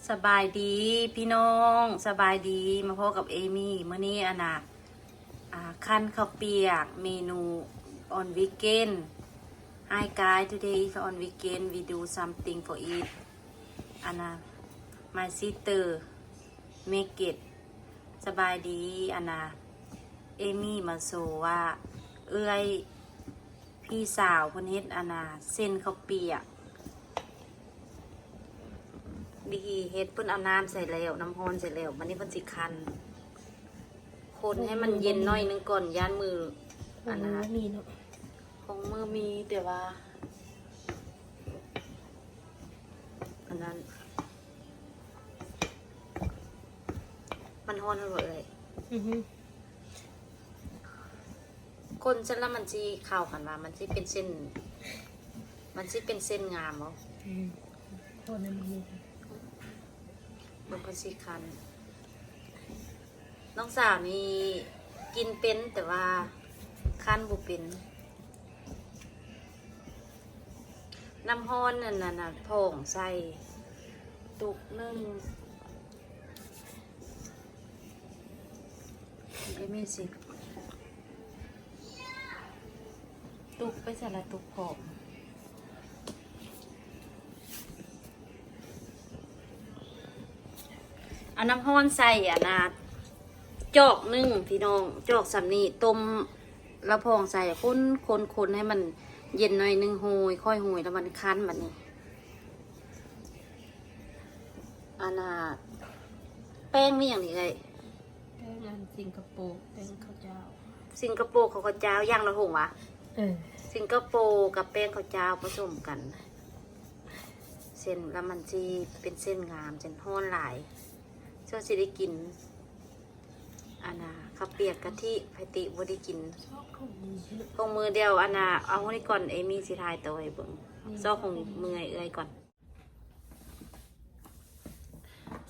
สบายดีพี่น้องสบายดีมาพบกับเอมี่เมื่อนี้ขั้นข้าวเปียกเมนู on weekend Hi guys today is on weekend we do something for eat my sister make it สบายดีเอมี่มาโซว่าเอื้อยพี่สาวคนเฮ็ดเส้นข้าวเปียกดีเฮ็ดเพิ่นเอาน้ำใส่แล้วน้ำร้อนใส่แล้ววันนี้เพิ่นสิคั้นคนให้มันเย็นหน่อยนึงก่อนย่านมือมีเนาะของมือมีแต่ว่าอันนั้นมันร้อนอร่อยเลยคนฉันแล้วมันสิเข้ากันว่ามันสิเป็นเส้นงามบ่คนนั้นมีมันเป็นสีคันน้องสาวนี่กินเป็นแต่ว่าคันบุเป็นน้ำฮ้อนนั่นน่ะผงใส่ตุกนึ่งไม่สิตุกไปใส่ละตุกผงเอาน้ำฮ้อนใส่จอกนึ่งพี่น้องจอกสำนีต้มแล้วพองใส่คนให้มันเย็นหน่อยนึงโหยค่อยโหยแล้วมันคั้นแบบนี้แป้งนี่อย่างนี้เลยแป้งสิงคโปร์แป้งข้าวเจ้าสิงคโปร์ข้าวเจ้าย่างละหงวะสิงคโปร์กับแป้งข้าวเจ้าผสมกันเส้นแล้วมันจะเป็นเส้นงามเส้นฮ้อนหลายเจ้าสิได้กินข้าวเปียกกะทิไผติบ่ได้กินของมือเดียวเอาคนนี้ก่อนเอมี่สิทายตัวให้เบิ่งซอกของมือเอ้ยก่อน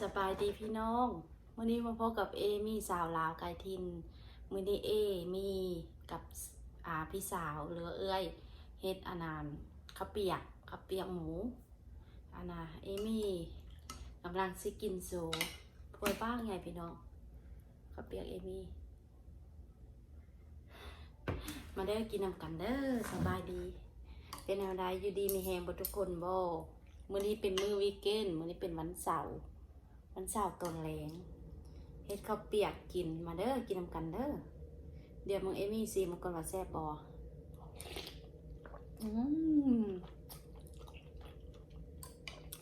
สบายดีพี่น้องวันนี้มาพบกับเอมี่สาวลาวไกลทินมื้อนี้เอมี่กับพี่สาวหรือเอ้ยเฮ็ดข้าวเปียกหมูเอมี่กำลังสิกินโซพวยบ้างไงพี่น้องข้าวเปียกเอมี่มาได้กินนำกันเด้อสบายดีเป็นอะไรอยู่ดีมีแฮงบ่ทุกคนบ่มื้อนี้เป็นมื้อวีคเกนด์มื้อนี้เป็นวันเสาร์ตอนแลงเฮ็ดข้าวเปียกกินมาเด้อกินนำกันเด้อเดี๋ยวมึงเอมี่ซิมันก่อนว่าแซ่บบ่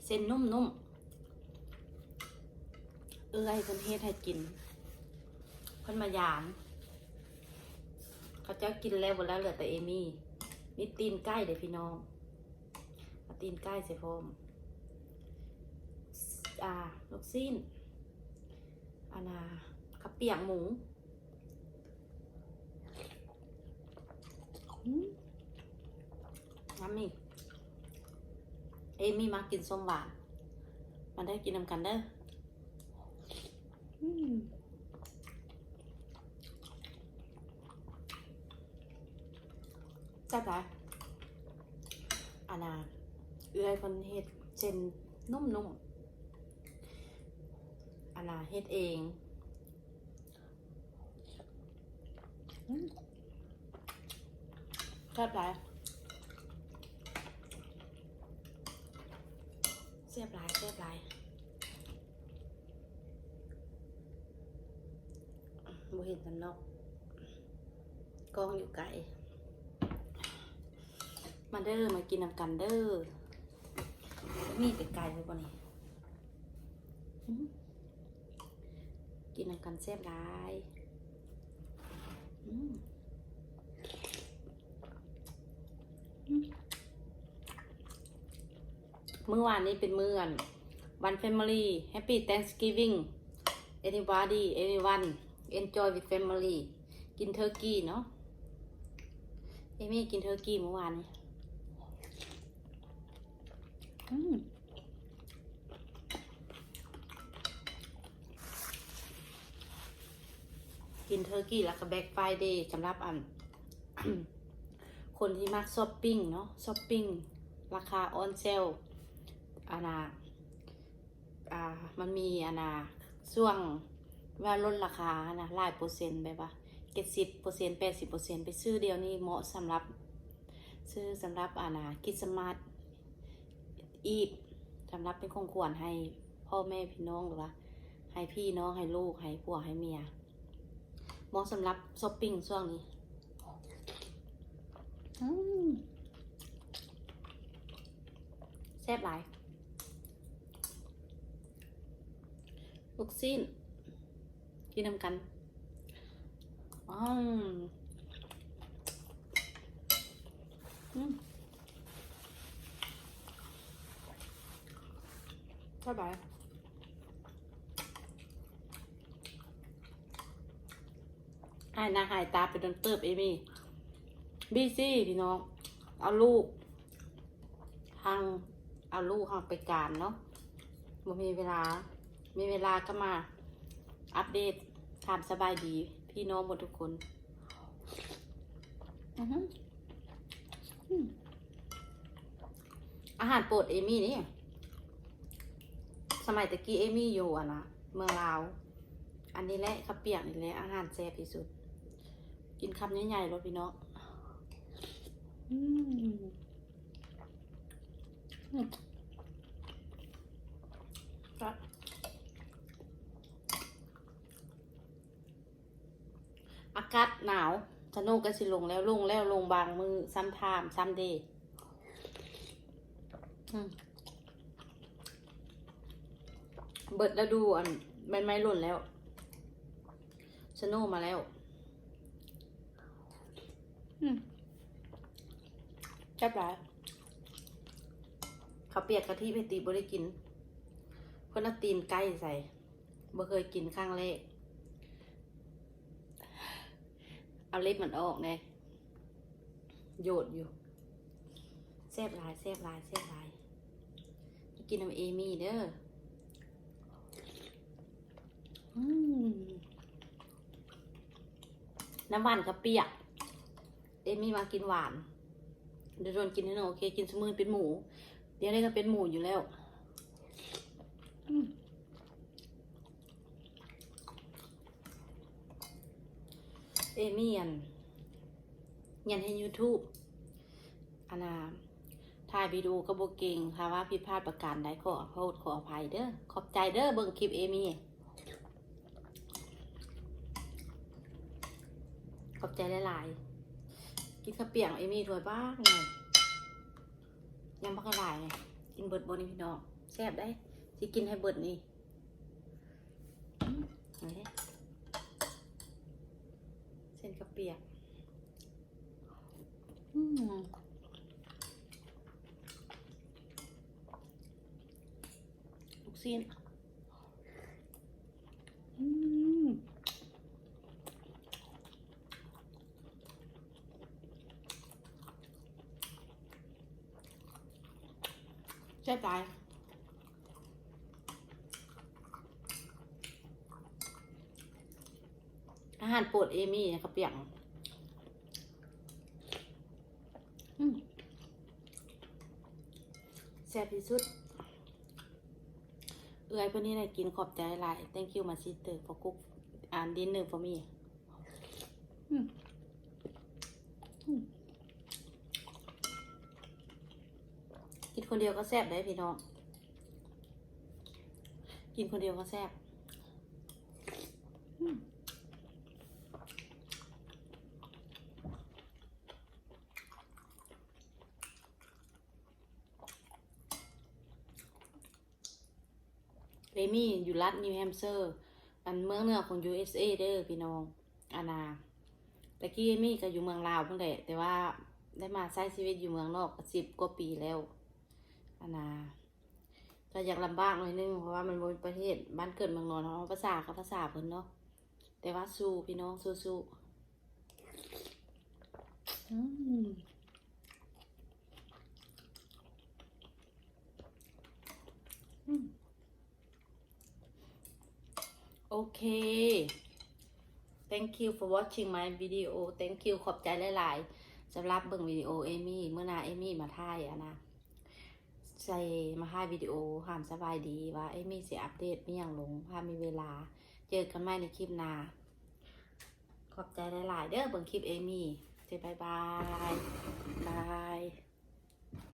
เส้นนุ่มเอื้อยเพิ่นเฮ็ดให้กินเพิ่นมายามเขาเจ้ากินแล้วหมดแล้วเหลือแต่เอมี่มีตีนไก่เด้อพี่น้องเอาตีนไก่ใส่พร้อมลูกซีนข้าวเปียกหมูน้ำนี่เอมี่มากินส้มหวานมาได้กินนำกันเด้อจัดไปเอื้อยคนเฮ็ดเส้นนุ่มๆเฮ็ดเองจัดไปเสียบหลายบ่เห็นมันนอกกล้องอยู่ไกลมาเด้อมากินนำกันเด้อมีไกลเลยบ่นี่กินนำกันแซ่บหลายมื้อวานนี้เป็นมื้อวัน Family Happy Thanksgiving Everybody everyone enjoy with family กินเทอร์กี้เนาะเอมี่กินเทอร์กี้เมื่อวานนี้กินเทอร์กี้แล้วก็แบ็คไฟเดย์สำหรับคนที่มักช้อปปิ้งเนาะช้อปปิ้งราคาออนเซล มันมีช่วงว่าลดราคานะหลายเปอร์เซ็นต์แบบว่า70% 80%ไปซื้อเดียวนี้เหมาะสำหรับซื้อสำหรับคริสต์มาสอีฟสำหรับเป็นของขวัญให้พ่อแม่พี่น้องหรือว่าให้พี่น้องให้ลูกให้ผัวให้เมียเหมาะสำหรับช้อปปิ้งช่วงนี้แซ่บหลายลูกชิ้นกินนำกันอืมแซ่บหลายหายหน้าหายตาไปโดนเติบเอมี่บีซี่พี่น้องเอาลูกเอาลูกไปการเนาะบ่มีเวลาก็มาอัปเดตถามสบายดีพี่น้องหมดทุกคนอาหารโปรดเอมี่นี่สมัยตะกี้เอมี่อยู่เมืองลาวอันนี้แหละข้าวเปียกนี่แหละอาหารแซ่บที่สุดกินคำใหญ่ๆรถพี่น้องอากาศหนาวสนุกก็สิลงบางมือซ้ำไทม์ซ้ำเดย์เบิดแล้วดูใบไม้หล่นแล้วสโนว์มาแล้วแซ่บหลายข้าวเปียกกะทิไปตีบ่ได้กินเพิ่นเอาตีนไก่ใส่บ่เคยกินครั้งแรกเอาเล็บมันออกไงโยดอยู่แซ่บหลายกินน้ำเอมี่เด้อน้ำหวานข้าวเปียกเอมี่มากินหวานเดี๋ยวโดนกินให้หน่อยโอเคกินสมือเป็นหมูเดี๋ยวนี้ก็เป็นหมูอยู่แล้วเอมี่ยันให้ YouTube ถ่ายวิดีโอก็บ่เก่งค่ะว่าผิดพลาดประการใดขอโทษขออภัยเด้อขอบใจเด้อเบิ่งคลิปเอมี่ขอบใจหลายๆกินข้าวเปียกเอมี่ถ้วยบ้างไงยังพักหลายกินเบิดบนนี่พี่น้องแซ่บได้สิกินให้เบิดนี่เส้นข้าวเปียกลูกชิ้นแซ่บหลายอาหารโปรดเอมี่ข้าวเปียกแซ่บที่สุดเอื้อยพวกนี้นะกินขอบใจหลาย thank you my sister for cook dinner for me กินคนเดียวก็แซ่บได้พี่น้องกินคนเดียวก็แซ่บเอมี่อยู่รัฐนิวแฮมป์เชอร์เมืองเหนือของ USA เด้อพี่น้องตะกี้เอมี่ก็อยู่เมืองลาวเพิ่งแหละแต่ว่าได้มาใช้ชีวิตอยู่เมืองนอก10 กว่าปีแล้วก็อยากลำบากหน่อยนึงเพราะว่ามันเป็นประเทศบ้านเกิดเมืองนอนเนาะภาษากับภาษาเพิ่นเนาะแต่ว่าสู้พี่น้องสู้โอเค thank you for watching my video thank you ขอบใจหลายๆสำหรับเบิ่งวิดีโอเอมี่เมื่อนาเอมี่มาถ่าย ใส่มาให้วิดีโอหามสบายดีว่าเอมี่สิอัปเดตไม่อย่างลงพามีเวลาเจอกันใหม่ในคลิปหน้าขอบใจหลายๆเด้อเบิ่งคลิปเอมี่เจบายบายบาย